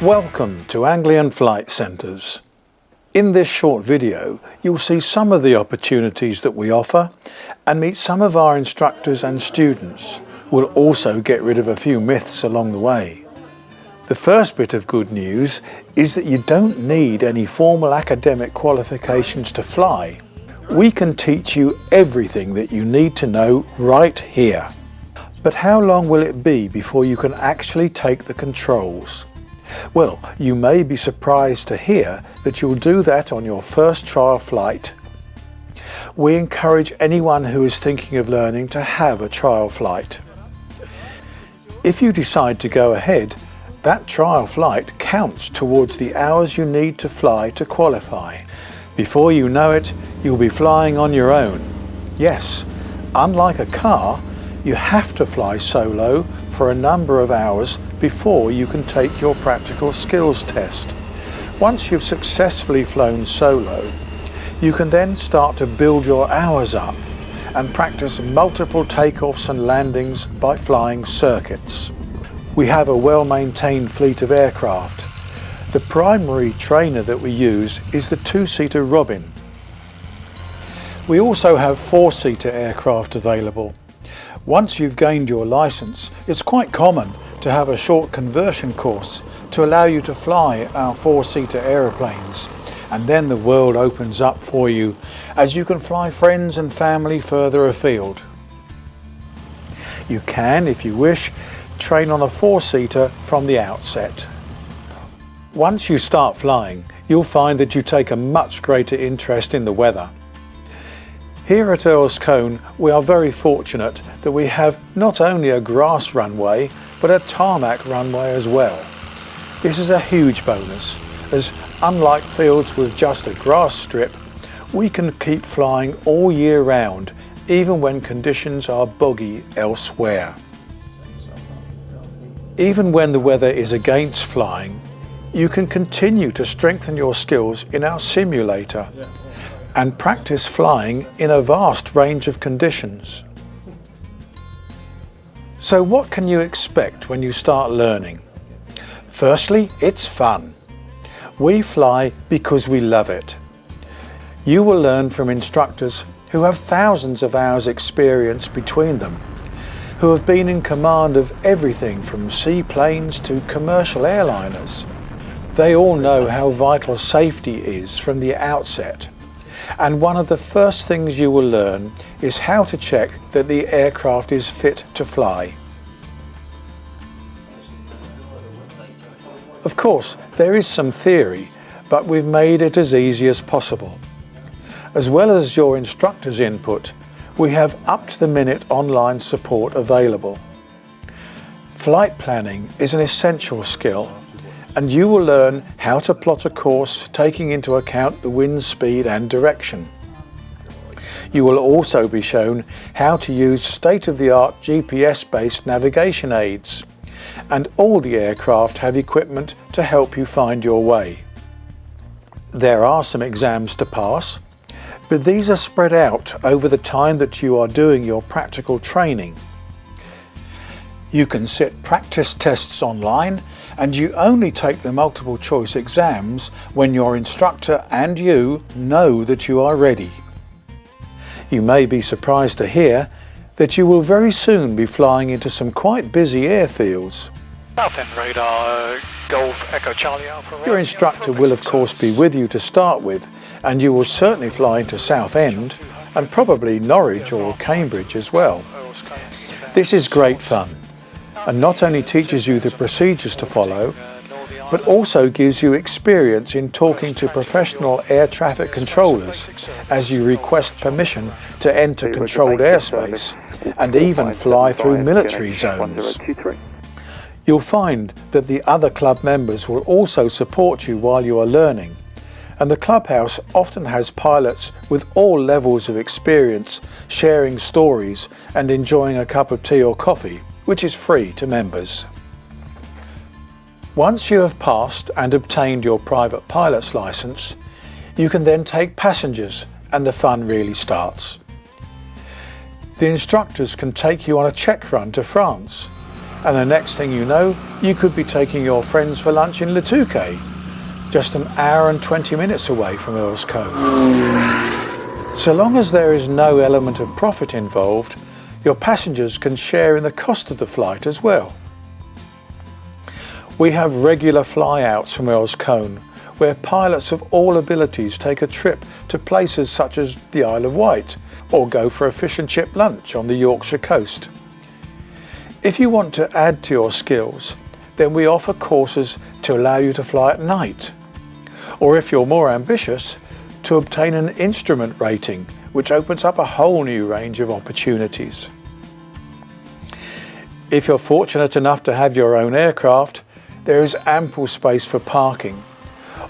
Welcome to Anglian Flight Centres. In this short video, you'll see some of the opportunities that we offer and meet some of our instructors and students. We'll also get rid of a few myths along the way. The first bit of good news is that you don't need any formal academic qualifications to fly. We can teach you everything that you need to know right here. But how long will it be before you can actually take the controls? Well, you may be surprised to hear that you'll do that on your first trial flight. We encourage anyone who is thinking of learning to have a trial flight. If you decide to go ahead, that trial flight counts towards the hours you need to fly to qualify. Before you know it, you'll be flying on your own. Yes, unlike a car, you have to fly solo for a number of hours before you can take your practical skills test. Once you've successfully flown solo, you can then start to build your hours up and practice multiple takeoffs and landings by flying circuits. We have a well-maintained fleet of aircraft. The primary trainer that we use is the two-seater Robin. We also have four-seater aircraft available. Once you've gained your license, it's quite common to have a short conversion course to allow you to fly our four-seater aeroplanes, and then the world opens up for you as you can fly friends and family further afield. You can, if you wish, train on a four-seater from the outset. Once you start flying, you'll find that you take a much greater interest in the weather. Here at Earl's Cone, we are very fortunate that we have not only a grass runway, but a tarmac runway as well. This is a huge bonus, as unlike fields with just a grass strip, we can keep flying all year round, even when conditions are boggy elsewhere. Even when the weather is against flying, you can continue to strengthen your skills in our simulator and practice flying in a vast range of conditions. So what can you expect when you start learning? Firstly, it's fun. We fly because we love it. You will learn from instructors who have thousands of hours experience between them, who have been in command of everything from seaplanes to commercial airliners. They all know how vital safety is from the outset. And one of the first things you will learn is how to check that the aircraft is fit to fly. Of course, there is some theory, but we've made it as easy as possible. As well as your instructor's input, we have up-to-the-minute online support available. Flight planning is an essential skill, and you will learn how to plot a course taking into account the wind speed and direction. You will also be shown how to use state-of-the-art GPS-based navigation aids, and all the aircraft have equipment to help you find your way. There are some exams to pass, but these are spread out over the time that you are doing your practical training. You can sit practice tests online, and you only take the multiple choice exams when your instructor and you know that you are ready. You may be surprised to hear that you will very soon be flying into some quite busy airfields. South End radar, Golf Echo Charlie Alpha. Your instructor will of course be with you to start with, and you will certainly fly into South End and probably Norwich or Cambridge as well. This is great fun, and not only teaches you the procedures to follow, but also gives you experience in talking to professional air traffic controllers as you request permission to enter controlled airspace and even fly through military zones. You'll find that the other club members will also support you while you are learning, and the clubhouse often has pilots with all levels of experience sharing stories and enjoying a cup of tea or coffee, which is free to members. Once you have passed and obtained your private pilot's license, you can then take passengers and the fun really starts. The instructors can take you on a check run to France, And the next thing you know, you could be taking your friends for lunch in Litouke, just an hour and 20 minutes away from Earl's Cone. So long as there is no element of profit involved, your passengers can share in the cost of the flight as well. We have regular flyouts from Earl's Cone, where pilots of all abilities take a trip to places such as the Isle of Wight, or go for a fish and chip lunch on the Yorkshire coast. If you want to add to your skills, then we offer courses to allow you to fly at night. Or if you're more ambitious, to obtain an instrument rating, which opens up a whole new range of opportunities. If you're fortunate enough to have your own aircraft, there is ample space for parking,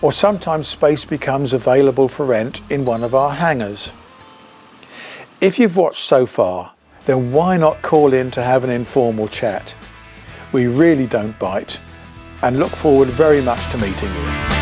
or sometimes space becomes available for rent in one of our hangars. If you've watched so far, then why not call in to have an informal chat? We really don't bite, and look forward very much to meeting you.